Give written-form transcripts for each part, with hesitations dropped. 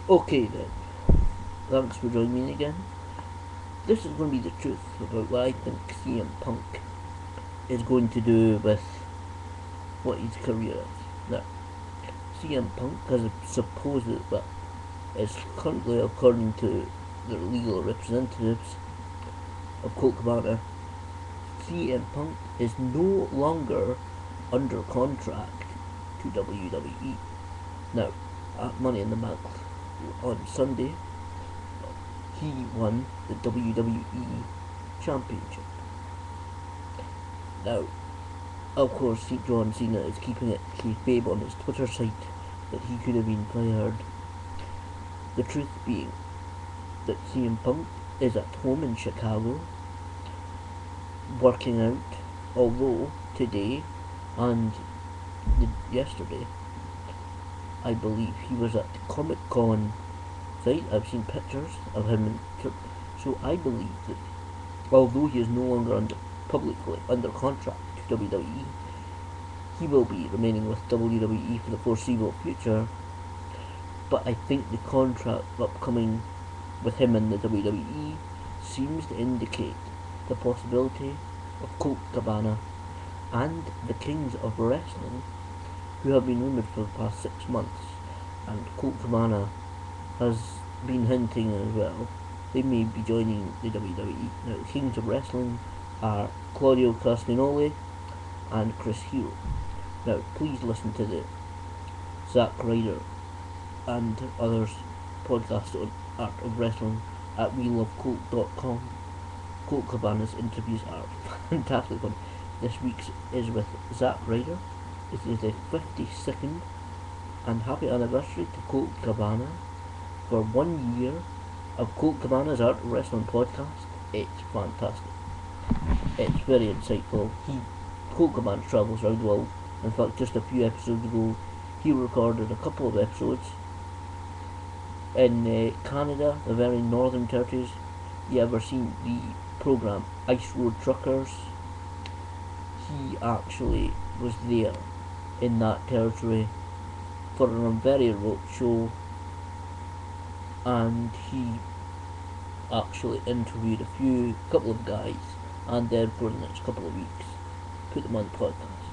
Okay then, thanks for joining me again. This is going to be the truth about what I think CM Punk is going to do with what his career is. Now, CM Punk has supposed that is currently, according to the legal representatives of Colt Cabana, CM Punk is no longer under contract to WWE. Now, at Money in the Bank on Sunday, he won the WWE Championship. Now, of course, John Cena is keeping it kayfabe on his Twitter site that he could have been fired. The truth being that CM Punk is at home in Chicago, working out, although today and yesterday, I believe he was at the Comic Con site. I've seen pictures of him, so I believe that although he is no longer publicly under contract to WWE, he will be remaining with WWE for the foreseeable future. But I think the contract upcoming with him in the WWE seems to indicate the possibility of Colt Cabana and the Kings of Wrestling, who have been rumoured for the past 6 months, and Colt Cabana has been hinting as well, they may be joining the WWE. Now, the Kings of Wrestling are Claudio Castagnoli and Chris Hero. Now, please listen to the Zack Ryder and others podcast on Art of Wrestling at WeLoveColt.com. Colt Cabana's interviews are fantastic. This week's is with Zack Ryder. It is the 52nd and happy anniversary to Colt Cabana for 1 year of Colt Cabana's Art of Wrestling podcast. It's fantastic. It's very insightful. Colt Cabana travels around the world. In fact, just a few episodes ago, he recorded a couple of episodes in Canada, the very northern territories. You ever seen the program Ice Road Truckers? He actually was there in that territory for a very remote show, and he actually interviewed a couple of guys, and then for the next couple of weeks put them on the podcast.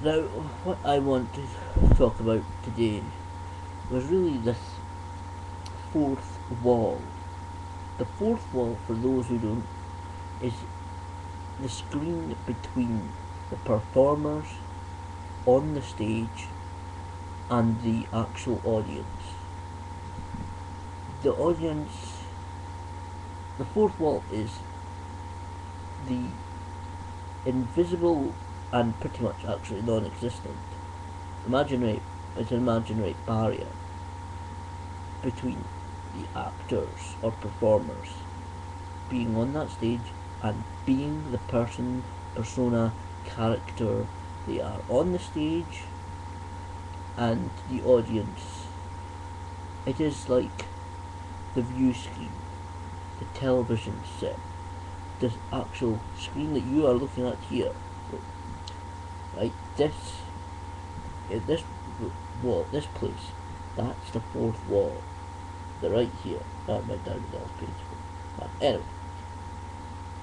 Now, what I want to talk about today was really this fourth wall. The fourth wall, for those who don't, is the screen between the performers on the stage and the actual audience. The audience, the fourth wall is the invisible and pretty much actually non-existent it's an imaginary barrier between the actors or performers being on that stage and being the persona, character they are on the stage, and the audience. It is like the view screen, the television set, this actual screen that you are looking at here. Right, this wall, this place, that's the fourth wall. The right here, that might down the page. Anyway,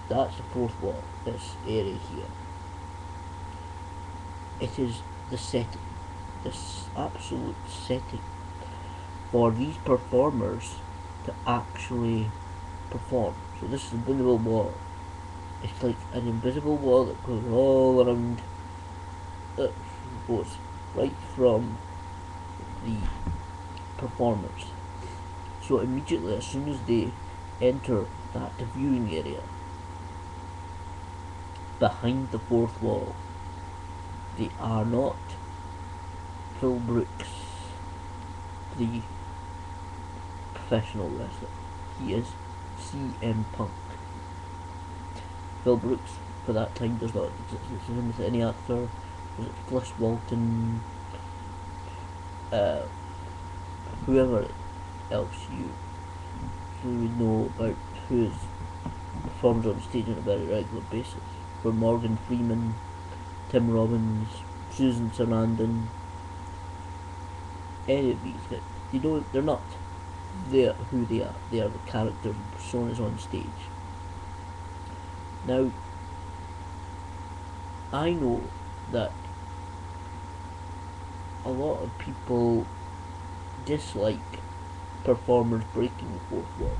that's the fourth wall, this area here. It is the setting, this absolute setting for these performers to actually perform. So this is the invisible wall. It's like an invisible wall that goes all around, goes right from the performers. So immediately, as soon as they enter that viewing area, behind the fourth wall, they are not Phil Brooks, the professional wrestler. He is CM Punk. Phil Brooks, for that time, does not exist with any actor. Was it Fliss Walton? Whoever else you would know about who is performed on stage on a very regular basis. For Morgan Freeman, Tim Robbins, Susan Sarandon, any of these guys. they're not who they are. They are the characters and personas on stage. Now, I know that a lot of people dislike performers breaking the fourth wall.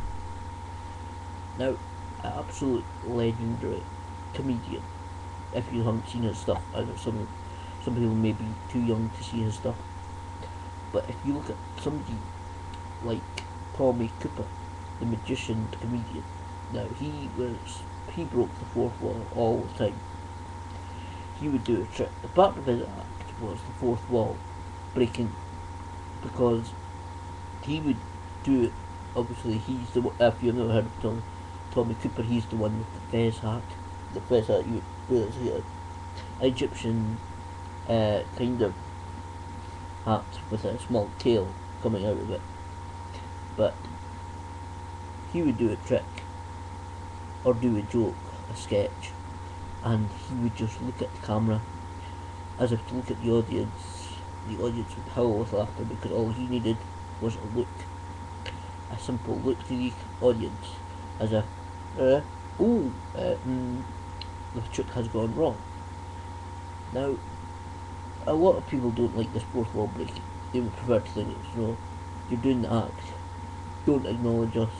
Now, an absolute legendary comedian. If you haven't seen his stuff, I know some people may be too young to see his stuff. But if you look at somebody like Tommy Cooper, the magician, the comedian, now he broke the fourth wall all the time. He would do a trick. The part of his act was the fourth wall breaking, because he would do it. Obviously, he's the one. If you've never heard of Tommy Cooper, he's the one with the fez hat. The fez hat, it's an Egyptian kind of hat with a small tail coming out of it. But he would do a trick or do a joke, a sketch, and he would just look at the camera as if to look at the audience. The audience would howl with laughter because all he needed was a look, a simple look to the audience, as if, the trick has gone wrong. Now, a lot of people don't like this fourth wall breaking. They would prefer to think it's, you're doing the act, don't acknowledge us.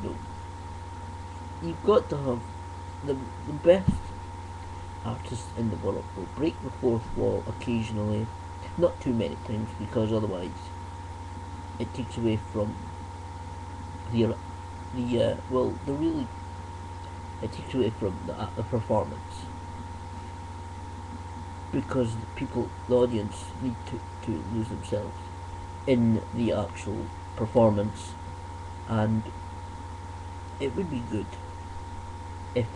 No. You've got to have the best artists in the world will break the fourth wall occasionally, not too many times, because otherwise it takes away from it takes away from the performance, because the audience need to lose themselves in the actual performance, and it would be good if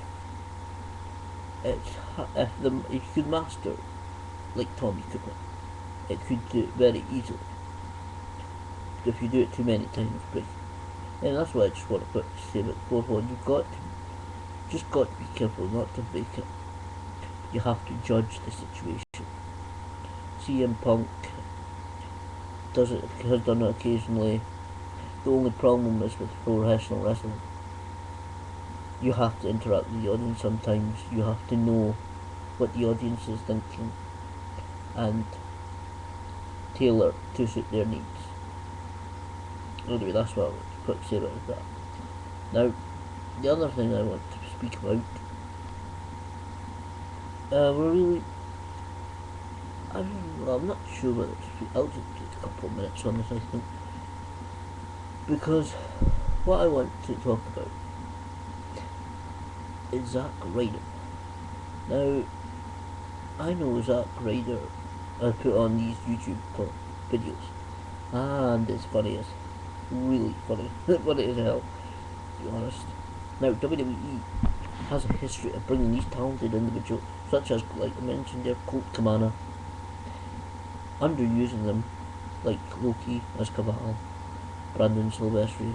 if you could master like Tommy Cooper. It could do it very easily. If you do it too many times, break. And that's why I just want to say about the fourth wall. You've just got to be careful not to break it. You have to judge the situation. CM Punk has done it occasionally. The only problem is with professional wrestling. You have to interact with the audience sometimes. You have to know what the audience is thinking and tailor to suit their needs. Anyway, that's what I want to say about that. Now, the other thing I want to speak about, I'm not sure whether to speak. I'll just take a couple of minutes on this, I think, because what I want to talk about is Zack Ryder. Now, I know Zack Ryder has put on these YouTube videos, and it's funny as really funny, funny as hell, to be honest. Now, WWE has a history of bringing these talented individuals, such as, like I mentioned there, Colt Cabana, underusing them, like Loki as Cabal, Brandon Silvestri.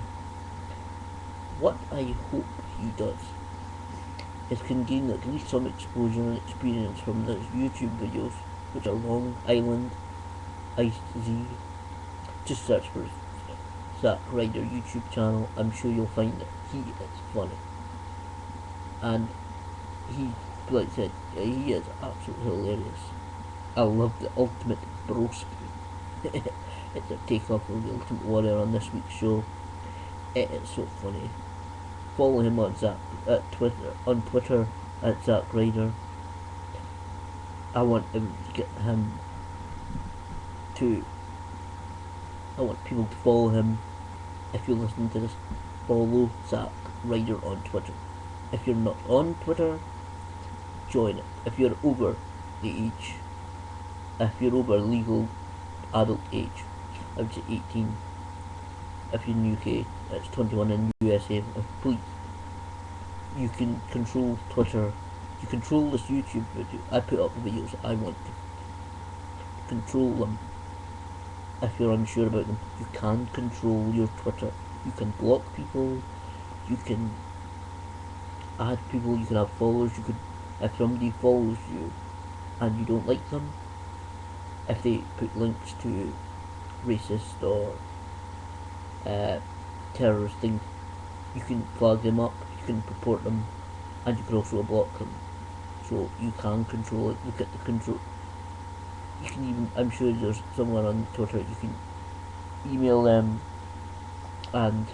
What I hope he does is can gain at least some exposure and experience from those YouTube videos, which are Long Island Ice Z. Just search for Zack Ryder YouTube channel. I'm sure you'll find that he is funny, and he, like I said, he is absolutely hilarious. I love the Ultimate Broski. It's a takeoff of the Ultimate Warrior on this week's show. It is so funny. Follow him on Twitter at Zack Ryder. I want people to follow him. If you're listening to this, follow Zack Ryder on Twitter. If you're not on Twitter, join it. If you're over the age, if you're over legal adult age, I would say 18. If you're in the UK, it's 21 in USA. Please, you can control Twitter. You control this YouTube video. I put up the videos I want to control them. If you're unsure about them, you can control your Twitter. You can block people. You can add people. You can have followers. If somebody follows you and you don't like them, if they put links to racist or terrorist things, you can flag them up, you can report them, and you can also block them. So you can control it. Look at the control. You can even, I'm sure there's someone on Twitter, you can email them and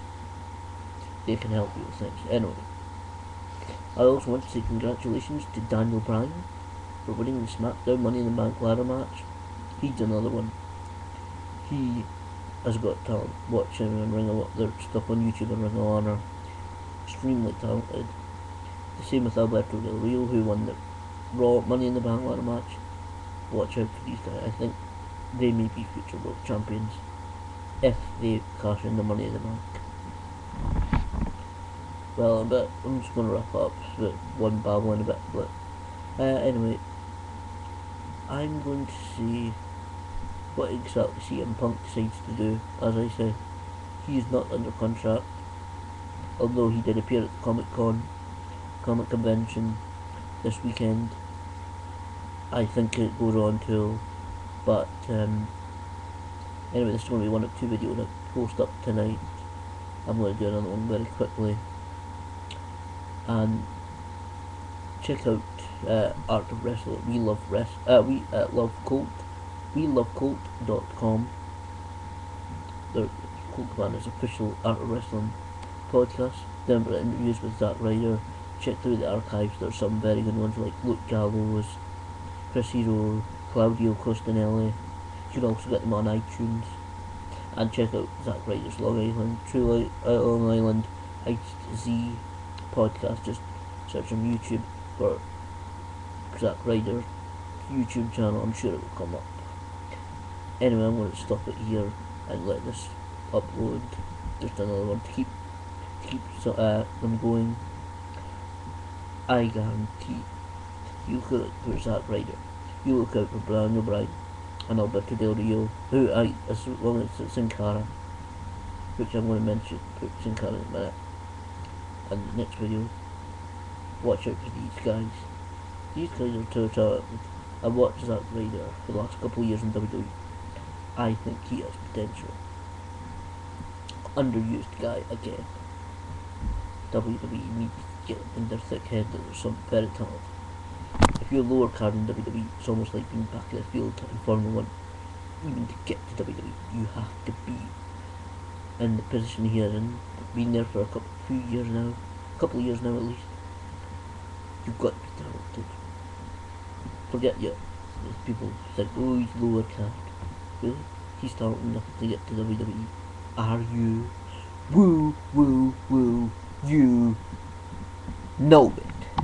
they can help you with things. Anyway, I also want to say congratulations to Daniel Bryan for winning the SmackDown Money in the Bank ladder match. He's another one. He has got talent. Watch him and Ring of their stuff on YouTube and Ring of Honor. Extremely talented. The same with Alberto Del Rio, who won the Raw Money in the Bank ladder match. Watch out for these guys. I think they may be future world champions if they cash in the Money in the Bank. Well, I'm just going to wrap up with one babbling a bit, but anyway, I'm going to see what exactly CM Punk decides to do. As I said, he is not under contract, although he did appear at the Comic Convention this weekend. I think it goes on till, but anyway, this is going to be one of two videos I post up tonight. I'm going to do another one very quickly. And check out Art of Wrestling. We love Colt.com. The Colt Commander's official Art of Wrestling podcast. Then interviews with Zack Ryder. Check through the archives. There's some very good ones like Luke Gallows, Chris Hero, Claudio Costanelli. You can also get them on iTunes. And check out Zack Ryder's Long Island, Long Island Z podcast. Just search on YouTube for Zack Ryder YouTube channel. I'm sure it will come up. Anyway, I'm going to stop it here and let this upload. Just another one to keep them going. I guarantee you look out for Zack Ryder, you look out for Brian O'Brien and Alberto Del Rio, who as long as Sin Cara, which I'm going to mention, put Sin Cara in a minute, and the next video. Watch out for these guys. These guys are too talented. I watched Zack Ryder for the last couple of years in WWE. I think he has potential. Underused guy again. WWE needs to get in their thick head that there's some very talented. If you're lower card in WWE, it's almost like being back in the field in Formula 1. Even to get to WWE, you have to be in the position here and been there for a couple of years now at least. You've got to be talented. Forget you. People think, oh, he's lower card. Really? He's talented enough to get to WWE. Are you? Woo, woo, woo, you. No.